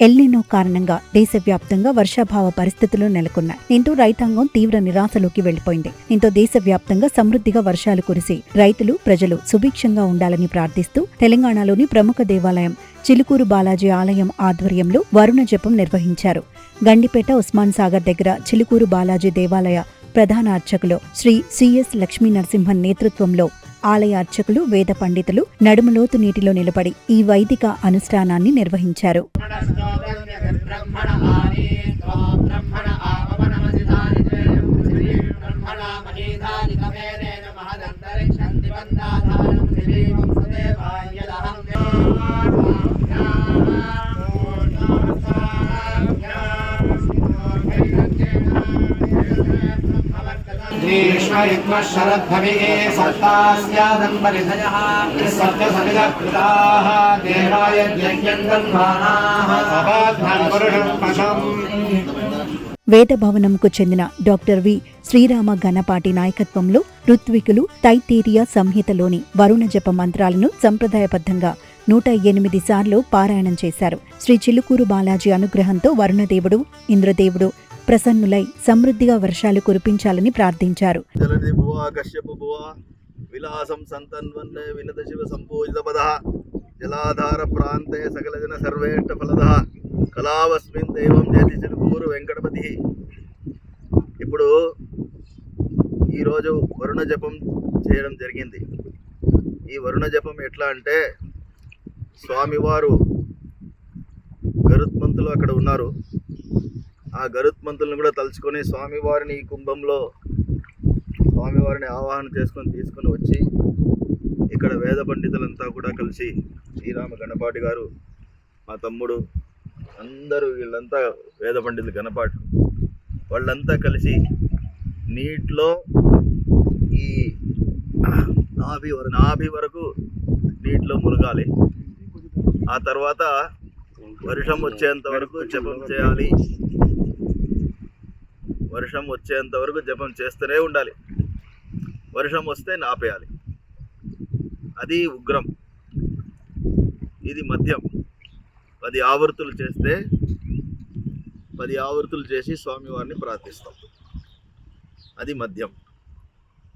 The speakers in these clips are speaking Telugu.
ఎల్నినో కారణంగా దేశవ్యాప్తంగా వర్షాభావ పరిస్థితులు నెలకొన్నాయి. దీంతో రైతాంగం తీవ్ర నిరాశలోకి వెళ్లిపోయింది. దీంతో దేశవ్యాప్తంగా సమృద్ధిగా వర్షాలు కురిసి రైతులు ప్రజలు సుభిక్షంగా ఉండాలని ప్రార్థిస్తూ తెలంగాణలోని ప్రముఖ దేవాలయం చిలుకూరు బాలాజీ ఆలయం ఆధ్వర్యంలో వరుణ జపం నిర్వహించారు. గండిపేట ఉస్మాన్ సాగర్ దగ్గర చిలుకూరు బాలాజీ దేవాలయ ప్రధాన అర్చకులు శ్రీ సిఎస్ లక్ష్మీ నరసింహన్ నేతృత్వంలో ఆలయ అర్చకులు వేద పండితులు నడుమలోతు నీటిలో నిలబడి ఈ వైదిక అనుష్ఠానాన్ని నిర్వహించారు. వేదభవనంకు చెందిన డాక్టర్ వి శ్రీరామ గణపాటి నాయకత్వంలో ఋత్వికులు తైత్తీరియ సంహితలోని వరుణ జప మంత్రాలను సంప్రదాయబద్ధంగా 108 సార్లు పారాయణం చేశారు. శ్రీ చిలుకూరు బాలాజీ అనుగ్రహంతో వరుణదేవుడు ఇంద్రదేవుడు ప్రసన్నులై సమృద్ధిగా వర్షాలు కురిపించాలని ప్రార్థించారు. విలాసం సంతన్వన్ వినత శివ సంపూజిత పదః జలాధార ప్రాంతే సకల జన సర్వేష్ట ఫలదః కళావస్మిన్ దైవం జయతి చిలుకూరు వెంకటపతి. ఇప్పుడు ఈరోజు వరుణ జపం చేయడం జరిగింది. ఈ వరుణ జపం ఎట్లా అంటే, స్వామివారు గరుత్మంతులు అక్కడ ఉన్నారు. ఆ గరుత్మంతులను కూడా తలుచుకొని స్వామివారిని ఈ కుంభంలో స్వామివారిని ఆవాహన చేసుకొని తీసుకొని వచ్చి ఇక్కడ వేద పండితులంతా కూడా కలిసి శ్రీరామ గణపాటి గారు, మా తమ్ముడు, అందరూ వీళ్ళంతా వేద పండితులు గణపాటి వాళ్ళంతా కలిసి నీటిలో ఈ నాభి వరకు నీటిలో మునగాలి. ఆ తర్వాత వర్షం వచ్చేంత వరకు జపం చేయాలి. వర్షం వచ్చేంత వరకు జపం చేస్తూనే ఉండాలి. వర్షం వస్తే ఆపేయాలి. అది ఉగ్రం. ఇది మద్యం. 10 ఆవర్తులు చేస్తే 10 ఆవర్తులు చేసి స్వామివారిని ప్రార్థిస్తాం. అది మద్యం.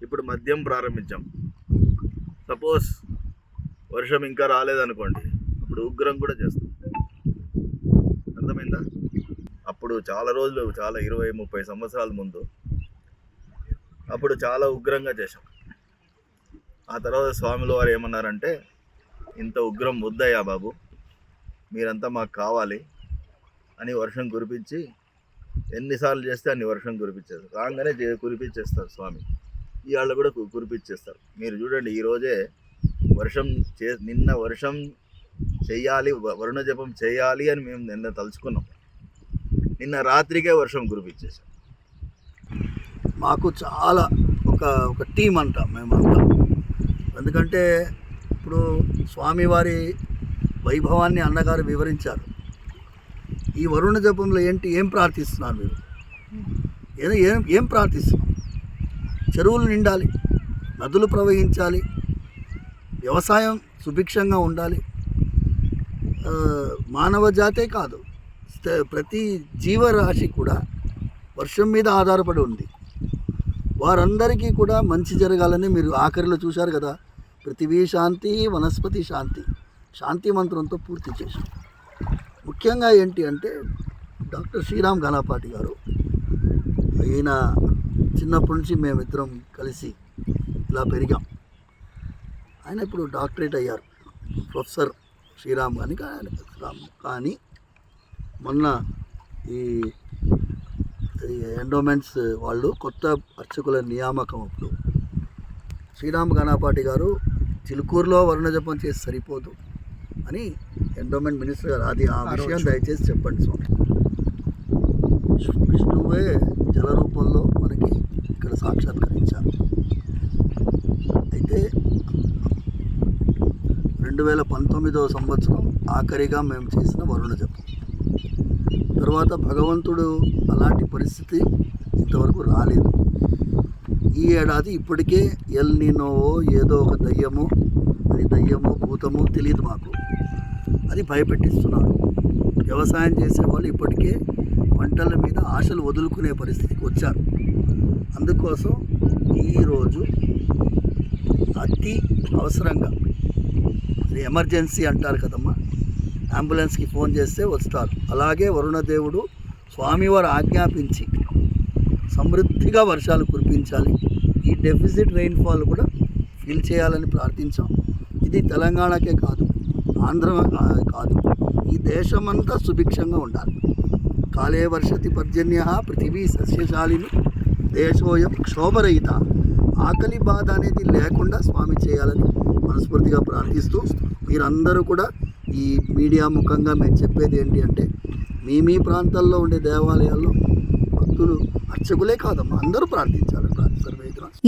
ఇప్పుడు మద్యం ప్రారంభించాం. సపోజ్ వర్షం ఇంకా రాలేదనుకోండి, అప్పుడు ఉగ్రం కూడా చేస్తాం. అర్థమైందా? అప్పుడు చాలా రోజులు, చాలా 20-30 సంవత్సరాల ముందు అప్పుడు చాలా ఉగ్రంగా చేశాం. ఆ తర్వాత స్వాముల వారు ఏమన్నారంటే, ఇంత ఉగ్రం వద్దయ్యా బాబు, మీరంతా మాకు కావాలి అని వర్షం కురిపించి, ఎన్నిసార్లు చేస్తే అన్ని వర్షం కురిపించేస్తారు. రాగానే కురిపించేస్తారు స్వామి. ఇవాళ కూడా కురిపించేస్తారు. మీరు చూడండి, ఈరోజే వర్షం నిన్న వర్షం చెయ్యాలి, వరుణ జపం చేయాలి అని మేము నిన్న తలుచుకున్నాం. నిన్న రాత్రికే వర్షం కురిపించేసాం. మాకు చాలా ఒక టీం అంటాం మేమంతా. ఎందుకంటే ఇప్పుడు స్వామివారి వైభవాన్ని అన్నగారు వివరించారు. ఈ వరుణ జపంలో ఏం ప్రార్థిస్తున్నారు మీరు? ఏం ప్రార్థిస్తున్నాం? చెరువులు నిండాలి, నదులు ప్రవహించాలి, వ్యవసాయం సుభిక్షంగా ఉండాలి. మానవ జాతే కాదు, ప్రతి జీవరాశి కూడా వర్షం మీద ఆధారపడి ఉంది. వారందరికీ కూడా మంచి జరగాలని మీరు ఆఖరిలో చూశారు కదా. పృథివీ శాంతి, వనస్పతి శాంతి, శాంతి మంత్రంతో పూర్తి చేశాం. ముఖ్యంగా ఏంటి అంటే, డాక్టర్ శ్రీరామ్ గణపాటి గారు, ఈయన చిన్నప్పటి నుంచి మేమిద్దరం కలిసి ఇలా పెరిగాం. ఆయన ఇప్పుడు డాక్టరేట్ అయ్యారు, ప్రొఫెసర్ శ్రీరామ్ అని. కానీ మొన్న ఈ ఎండోమెంట్స్ వాళ్ళు కొత్త అర్చకుల నియామకం అప్పుడు శ్రీరామ్ గణపాటి గారు చిలుకూరులో వరుణ జపం చేసి సరిపోదు అని ఎండోమెంట్ మినిస్టర్ గారు, అది ఆ విషయం దయచేసి చెప్పండి స్వామి. విష్ణువే జల రూపంలో మనకి ఇక్కడ సాక్షాత్కరించారు. అయితే 2019వ సంవత్సరం ఆఖరిగా మేము చేసిన వరుణ జపం. తర్వాత భగవంతుడు అలాంటి పరిస్థితి ఇంతవరకు రాలేదు. ఈ ఏడాది ఇప్పటికే ఎల్ నీనోవో ఏదో ఒక దయ్యమో, అది దయ్యమో భూతమో తెలియదు మాకు, అది భయపెట్టిస్తున్నారు. వ్యవసాయం చేసేవాళ్ళు ఇప్పటికే పంటల మీద ఆశలు వదులుకునే పరిస్థితికి వచ్చారు. అందుకోసం ఈరోజు అతి అవసరంగా, ఇది ఎమర్జెన్సీ అంటారు కదమ్మా, అంబులెన్స్కి ఫోన్ చేస్తే వస్తారు. అలాగే వరుణదేవుడు స్వామివారు ఆజ్ఞాపించి సమృద్ధిగా వర్షాలు కురిపించాలి, ఈ డెఫిసిట్ రెయిన్ఫాల్ కూడా ఫిల్ చేయాలని ప్రార్థించాం. ఇది తెలంగాణకే కాదు, ఆంధ్ర కాదు, ఈ దేశమంతా సుభిక్షంగా ఉండాలి. కాలే వర్షతి పర్జన్య పృథివీ సస్యశాలిని దేశోయం క్షోభరహిత. ఆకలి బాధ అనేది లేకుండా స్వామి చేయాలని మనస్ఫూర్తిగా ప్రార్థిస్తూ, మీరందరూ కూడా ఈ మీడియా ముఖంగా మేము చెప్పేది ఏంటి అంటే, మీ ప్రాంతాల్లో ఉండే దేవాలయాల్లో భక్తులు అర్చకులే కాదమ్మా, అందరూ ప్రార్థించాలి.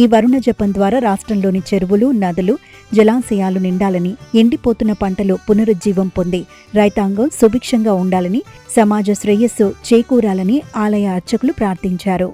ఈ వరుణ జపం ద్వారా రాష్ట్రంలోని చెరువులు, నదులు, జలాశయాలు నిండాలని, ఎండిపోతున్న పంటలు పునరుజ్జీవం పొంది రైతాంగం సుభిక్షంగా ఉండాలని, సమాజ శ్రేయస్సు చేకూరాలని ఆలయ అర్చకులు ప్రార్థించారు.